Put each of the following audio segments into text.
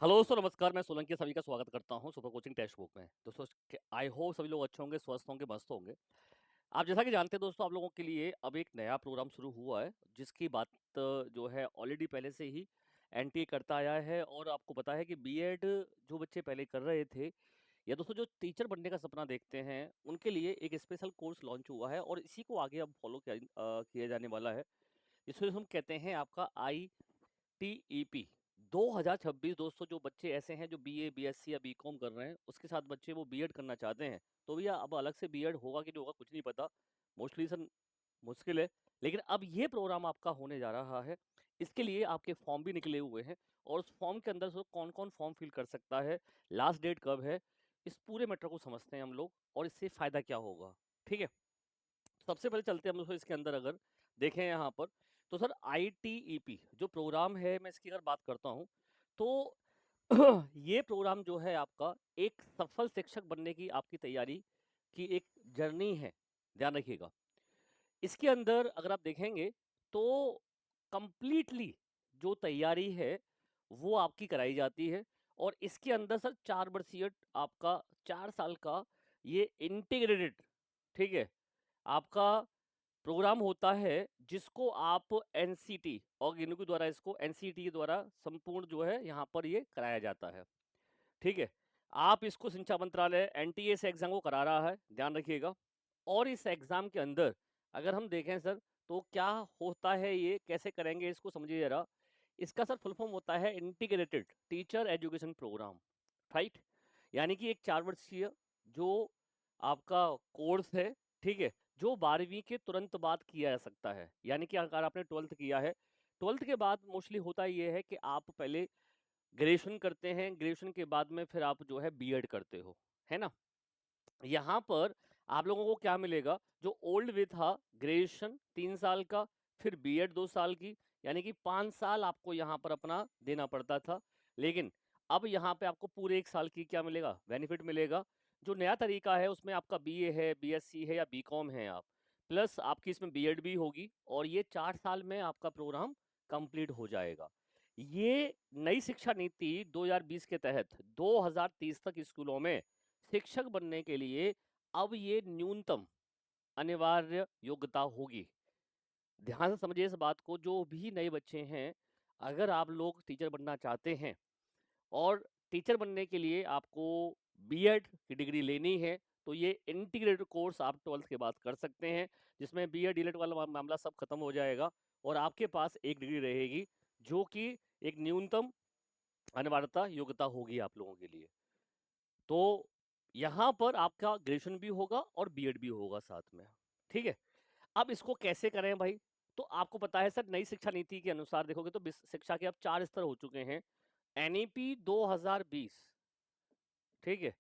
Hello दोस्तों, नमस्कार। मैं सोलंकी सभी का स्वागत करता हूं सुपर कोचिंग टेक्स्ट बुक में। दोस्तों, आई होप सभी लोग अच्छे होंगे, स्वस्थ होंगे, मस्त होंगे। आप जैसा कि जानते हैं दोस्तों, आप लोगों के लिए अब एक नया प्रोग्राम शुरू हुआ है, जिसकी बात जो है ऑलरेडी पहले से ही एनटीए करता आया है। और आपको पता है कि बीएड जो बच्चे पहले कर रहे थे, या दोस्तों जो टीचर बनने का सपना देखते हैं, उनके लिए एक स्पेशल कोर्स लॉन्च हुआ है और इसी को आगे अब फॉलो किया जाने वाला है। इसको हम कहते हैं आपका टीईपी 2026। दोस्तों, जो बच्चे ऐसे हैं जो बीए, बीएससी या बीकॉम कर रहे हैं, उसके साथ बच्चे वो बीएड करना चाहते हैं, तो भैया अब अलग से बीएड होगा कि नहीं होगा कुछ नहीं पता। मोस्टली सर मुश्किल है, लेकिन अब ये प्रोग्राम आपका होने जा रहा है। इसके लिए आपके फॉर्म भी निकले हुए हैं और उस फॉर्म के अंदर से कौन कौन फॉर्म फिल कर सकता है, लास्ट डेट कब है, इस पूरे मैटर को समझते हैं हम लोग और इससे फायदा क्या होगा। ठीक है, सबसे पहले चलते हैं हम लोग इसके अंदर। अगर देखें यहाँ पर, तो सर आईटीईपी जो प्रोग्राम है, मैं इसकी अगर बात करता हूँ तो ये प्रोग्राम जो है आपका एक सफल शिक्षक बनने की आपकी तैयारी की एक जर्नी है। ध्यान रखिएगा, इसके अंदर अगर आप देखेंगे तो कंप्लीटली जो तैयारी है वो आपकी कराई जाती है। और इसके अंदर सर 4 वर्षीय आपका 4 साल का ये इंटीग्रेटेड, ठीक है, आपका प्रोग्राम होता है, जिसको आप एनसीटी और इनके द्वारा, इसको एनसीटी के द्वारा संपूर्ण जो है यहाँ पर ये कराया जाता है। ठीक है, आप इसको शिक्षा मंत्रालय एनटीए से एग्जाम को करा रहा है, ध्यान रखिएगा। और इस एग्जाम के अंदर अगर हम देखें सर, तो क्या होता है, ये कैसे करेंगे इसको समझिए जरा। इसका सर फुल फॉर्म होता है integrated teacher education programme, right. यानी कि एक 4 वर्षीय जो आपका कोर्स है, ठीक है, जो 12वीं के तुरंत बाद किया जा सकता है। यानी कि अगर आपने 12th किया है, 12th के बाद मोस्टली होता ये है कि आप पहले ग्रेजुएशन करते हैं, ग्रेजुएशन के बाद में फिर आप जो है बीएड करते हो, है ना। यहाँ पर आप लोगों को क्या मिलेगा, जो ओल्ड वे था, ग्रेजुएशन 3 साल का, फिर बीएड 2 साल की, यानी कि 5 साल आपको यहाँ पर अपना देना पड़ता था। लेकिन अब यहाँ पे आपको पूरे 1 साल की क्या मिलेगा, बेनिफिट मिलेगा। जो नया तरीका है उसमें आपका बीए है, बीएससी है या बीकॉम है आप, प्लस आपकी इसमें बीएड भी होगी और ये 4 साल में आपका प्रोग्राम कंप्लीट हो जाएगा। ये नई शिक्षा नीति 2020 के तहत 2030 तक स्कूलों में शिक्षक बनने के लिए अब ये न्यूनतम अनिवार्य योग्यता होगी। ध्यान से समझिए इस बात को, जो भी नए बच्चे हैं, अगर आप लोग टीचर बनना चाहते हैं और टीचर बनने के लिए आपको बीएड की डिग्री लेनी है, तो ये इंटीग्रेटेड कोर्स आप 12th के बाद कर सकते हैं, जिसमें बीएड डीलेट वाला मामला सब खत्म हो जाएगा और आपके पास एक डिग्री रहेगी, जो कि एक न्यूनतम अनिवार्यता योग्यता होगी आप लोगों के लिए। तो यहाँ पर आपका ग्रेजुएशन भी होगा और बीएड भी होगा साथ में। ठीक है, अब इसको कैसे करें भाई, तो आपको पता है सर, नई शिक्षा नीति के अनुसार देखोगे तो शिक्षा के अब 4 स्तर हो चुके हैं। एनईपी 2020, ठीक है,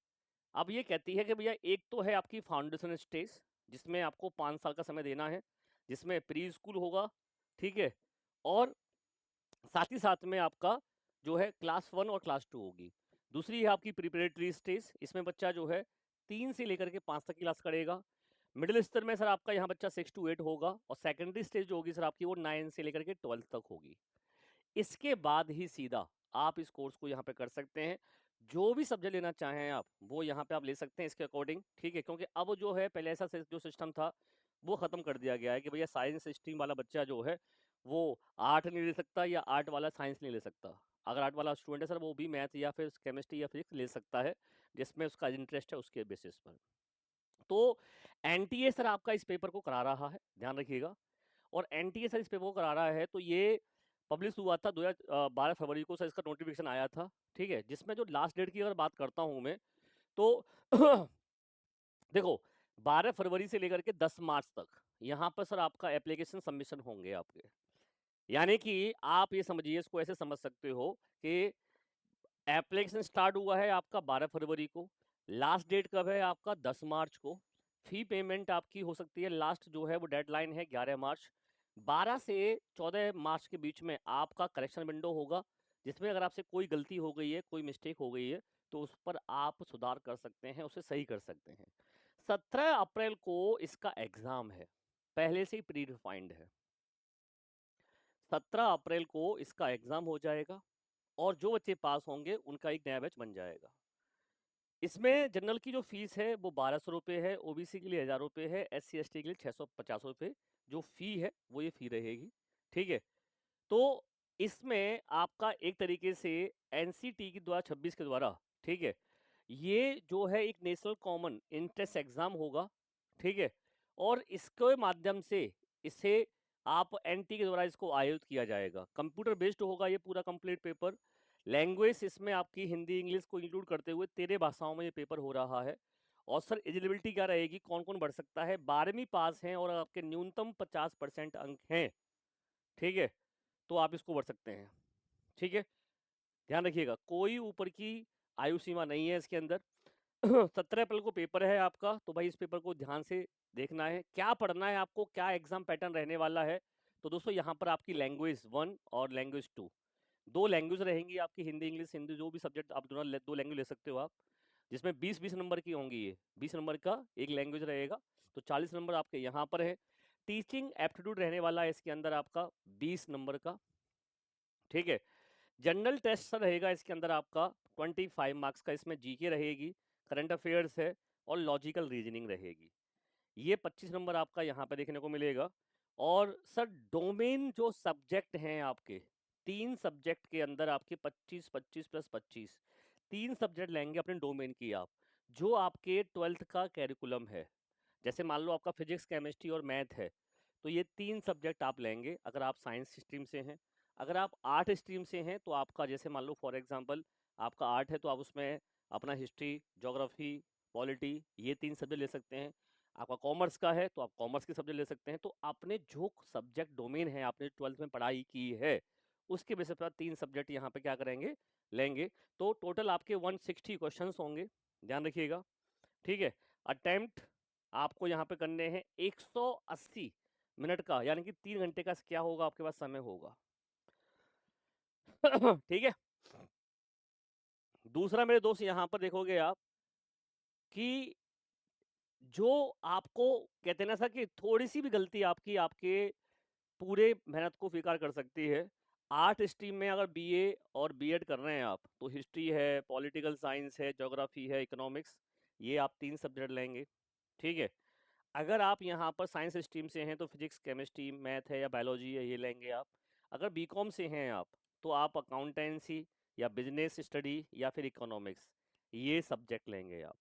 अब ये कहती है कि भैया एक तो है आपकी फाउंडेशन स्टेज, जिसमें आपको 5 साल का समय देना है, जिसमें प्री स्कूल होगा, ठीक है, और साथ ही साथ में आपका जो है क्लास 1 और क्लास 2 होगी। दूसरी है आपकी प्रिपरेटरी स्टेज, इसमें बच्चा जो है 3 से लेकर के 5 तक की क्लास करेगा। मिडिल स्तर में सर आपका यहाँ बच्चा 6 to 8 होगा और सेकेंडरी स्टेज जो होगी सर आपकी वो 9 से लेकर के 12 तक होगी। इसके बाद ही सीधा आप इस कोर्स को यहाँ पे कर सकते हैं। जो भी सब्जेक्ट लेना चाहें आप, वो यहाँ पे आप ले सकते हैं इसके अकॉर्डिंग, ठीक है। क्योंकि अब जो है, पहले ऐसा जो सिस्टम था वो खत्म कर दिया गया है कि भैया साइंस स्ट्रीम वाला बच्चा जो है वो आर्ट नहीं ले सकता या आर्ट वाला साइंस नहीं ले सकता। अगर आर्ट वाला स्टूडेंट है सर, वो भी मैथ या फिर केमिस्ट्री या फिजिक्स ले सकता है, जिसमें उसका इंटरेस्ट है उसके बेसिस पर। तो एनटीए सर आपका इस पेपर को करा रहा है, ध्यान रखिएगा। और एनटीए सर इस पेपर को करा रहा है, तो ये पब्लिश हुआ था 2012 फरवरी को सर, इसका नोटिफिकेशन आया था, ठीक है। जिसमें जो लास्ट डेट की अगर बात करता हूँ मैं, तो देखो 12 फरवरी से लेकर के 10 मार्च तक यहाँ पर सर आपका एप्लीकेशन सबमिशन होंगे आपके। यानी कि आप ये समझिए, इसको ऐसे समझ सकते हो कि एप्लीकेशन स्टार्ट हुआ है आपका 12 फरवरी को, लास्ट डेट कब है आपका 10 मार्च को। फी पेमेंट आपकी हो सकती है, लास्ट जो है वो डेडलाइन है 11 मार्च। 12 से 14 मार्च के बीच में आपका करेक्शन विंडो होगा, जिसमें अगर आपसे कोई गलती हो गई है, कोई मिस्टेक हो गई है, तो उस पर आप सुधार कर सकते हैं, उसे सही कर सकते हैं। 17 अप्रैल को इसका एग्जाम है, पहले से ही प्री डिफाइंड है। 17 अप्रैल को इसका एग्जाम हो जाएगा और जो बच्चे पास होंगे उनका एक नया बैच बन जाएगा। इसमें जनरल की जो फीस है वो 1200 रुपये है, ओबीसी के लिए 1000 रुपये है, SC ST के लिए 650 रुपये जो फी है वो ये फी रहेगी। ठीक है, तो इसमें आपका एक तरीके से एनसीटी के द्वारा 26 के द्वारा, ठीक है, ये जो है एक नेशनल कॉमन इंट्रेंस एग्जाम होगा। ठीक है, और इसके माध्यम से इसे आप एनटी के द्वारा इसको आयोजित किया जाएगा। कंप्यूटर बेस्ड होगा ये पूरा कंप्लीट पेपर। लैंग्वेज इसमें आपकी हिंदी इंग्लिश को इंक्लूड करते हुए 13 भाषाओं में ये पेपर हो रहा है। और सर एलिजिबिलिटी क्या रहेगी, कौन कौन बढ़ सकता है? 12वीं पास हैं और आपके न्यूनतम 50% अंक हैं, ठीक है, तो आप इसको बढ़ सकते हैं। ठीक है, ध्यान रखिएगा कोई ऊपर की आयु सीमा नहीं है इसके अंदर। 17 अप्रैल को पेपर है आपका, तो भाई इस पेपर को ध्यान से देखना है। क्या पढ़ना है आपको, क्या एग्जाम पैटर्न रहने वाला है? तो दोस्तों यहाँ पर आपकी लैंग्वेज 1 और लैंग्वेज 2, दो लैंग्वेज रहेंगी आपकी, हिंदी इंग्लिश हिंदी, जो भी सब्जेक्ट आप दोनों दो लैंग्वेज ले सकते हो आप, जिसमें 20-20 नंबर की होंगी। ये 20 नंबर का एक लैंग्वेज रहेगा, तो 40 नंबर आपके यहाँ पर है। टीचिंग एप्टीट्यूड रहने वाला है इसके अंदर आपका 20 नंबर का। ठीक है, जनरल टेस्ट रहेगा इसके अंदर आपका 25 मार्क्स का, इसमें जीके रहेगी, करंट अफेयर्स है और लॉजिकल रीजनिंग रहेगी। ये 25 नंबर आपका यहाँ पे देखने को मिलेगा। और सर डोमेन जो सब्जेक्ट हैं आपके, 3 सब्जेक्ट के अंदर आपके 25 25 प्लस 25, 3 सब्जेक्ट लेंगे अपने डोमेन की आप, जो आपके 12th का कैरिकुलम है। जैसे मान लो आपका फिजिक्स केमिस्ट्री और मैथ है, तो ये 3 सब्जेक्ट आप लेंगे अगर आप साइंस स्ट्रीम से हैं। अगर आप आर्ट स्ट्रीम से हैं तो आपका जैसे मान लो फॉर एग्जांपल आपका आर्ट है, तो आप उसमें अपना हिस्ट्री, ज्योग्राफी, पॉलिटी, ये 3 सब्जेक्ट ले सकते हैं। आपका कॉमर्स का है तो आप कॉमर्स के सब्जेक्ट ले सकते हैं। तो आपने जो सब्जेक्ट डोमेन है आपने 12th में पढ़ाई की है, उसके बेसिस पर 3 सब्जेक्ट यहाँ पे क्या करेंगे, लेंगे। तो टोटल आपके 160 क्वेश्चंस होंगे, ध्यान रखिएगा। ठीक है, अटेम्प्ट आपको यहाँ पे करने हैं 180 मिनट का, यानी कि 3 घंटे का क्या होगा आपके पास समय होगा। ठीक है, दूसरा मेरे दोस्त यहाँ पर देखोगे आप कि जो आपको कहते हैं ना सर कि थोड़ी सी भी गलती आपकी आपके पूरे मेहनत को स्वीकार कर सकती है। आर्ट स्ट्रीम में अगर बीए और बीएड कर रहे हैं आप, तो हिस्ट्री है, पॉलिटिकल साइंस है, ज्योग्राफी है, इकोनॉमिक्स, ये आप 3 सब्जेक्ट लेंगे। ठीक है, अगर आप यहाँ पर साइंस स्ट्रीम से हैं तो फिजिक्स केमिस्ट्री मैथ है या बायोलॉजी है, ये लेंगे आप। अगर बीकॉम से हैं आप तो आप अकाउंटेंसी या बिजनेस स्टडी या फिर इकोनॉमिक्स, ये सब्जेक्ट लेंगे आप।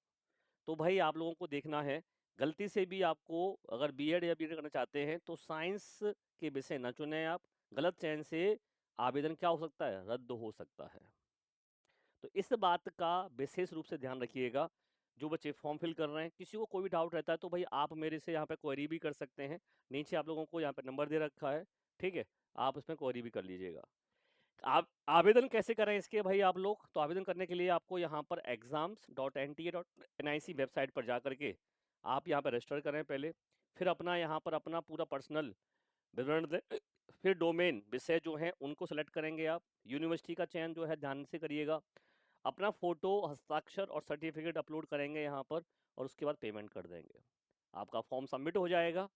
तो भाई आप लोगों को देखना है, गलती से भी आपको अगर बीएड या बीएड करना चाहते हैं तो साइंस के विषय न चुने आप। गलत चयन से आवेदन क्या हो सकता है, रद्द हो सकता है। तो इस बात का विशेष रूप से ध्यान रखिएगा। जो बच्चे फॉर्म फिल कर रहे हैं, किसी को कोई भी डाउट रहता है तो भाई आप मेरे से यहाँ पे क्वेरी भी कर सकते हैं। नीचे आप लोगों को यहाँ पे नंबर दे रखा है, ठीक है, आप उसमें क्वेरी भी कर लीजिएगा। आप आवेदन कैसे करें इसके भाई आप लोग? तो आवेदन करने के लिए आपको यहाँ पर exams.nta.nic वेबसाइट पर जा करके आप यहाँ पर रजिस्टर करें पहले। फिर अपना यहाँ पर अपना पूरा पर्सनल विवरण दें। फिर डोमेन विषय जो हैं उनको सेलेक्ट करेंगे आप। यूनिवर्सिटी का चयन जो है ध्यान से करिएगा। अपना फोटो, हस्ताक्षर और सर्टिफिकेट अपलोड करेंगे यहाँ पर, और उसके बाद पेमेंट कर देंगे। आपका फॉर्म सबमिट हो जाएगा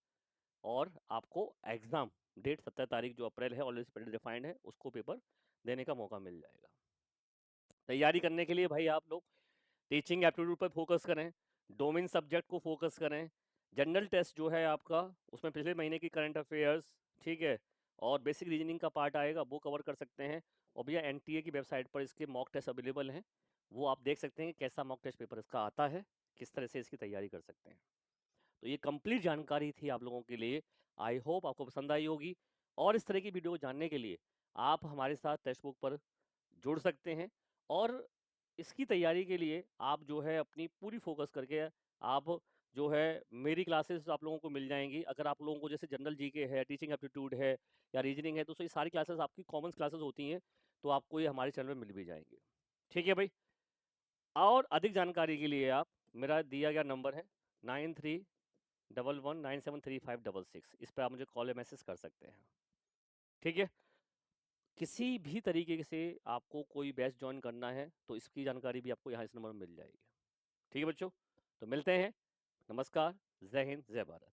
और आपको एग्ज़ाम डेट 17 तारीख जो अप्रैल है, ऑलरेडी डिफाइंड है, उसको पेपर देने का मौका मिल जाएगा। तैयारी करने के लिए भाई आप लोग टीचिंग एप्टीट्यूड पर फोकस करें, डोमेन सब्जेक्ट को फोकस करें। जनरल टेस्ट जो है आपका, उसमें पिछले महीने की करंट अफेयर्स, ठीक है, और बेसिक रीजनिंग का पार्ट आएगा, वो कवर कर सकते हैं। और भैया एनटीए की वेबसाइट पर इसके मॉक टेस्ट अवेलेबल हैं, वो आप देख सकते हैं कैसा मॉक टेस्ट पेपर इसका आता है, किस तरह से इसकी तैयारी कर सकते हैं। तो ये कंप्लीट जानकारी थी आप लोगों के लिए। आई होप आपको पसंद आई होगी। और इस तरह की वीडियो जानने के लिए आप हमारे साथ टेक्स्ट बुक पर जुड़ सकते हैं। और इसकी तैयारी के लिए आप जो है अपनी पूरी फोकस करके आप जो है मेरी क्लासेस आप लोगों को मिल जाएंगी। अगर आप लोगों को जैसे जनरल जीके है, टीचिंग एप्टीट्यूड है या रीजनिंग है, तो ये सारी क्लासेस आपकी कॉमन क्लासेस होती हैं, तो आपको ये हमारे चैनल में मिल भी जाएंगे। ठीक है भाई, और अधिक जानकारी के लिए आप मेरा दिया गया नंबर है 9311973566, इस पर आप मुझे कॉल या मैसेज कर सकते हैं। ठीक है, किसी भी तरीके से आपको कोई बैच ज्वाइन करना है तो इसकी जानकारी भी आपको यहाँ इस नंबर में मिल जाएगी। ठीक है बच्चों, तो मिलते हैं। नमस्कार, जय हिंद, जय भारत।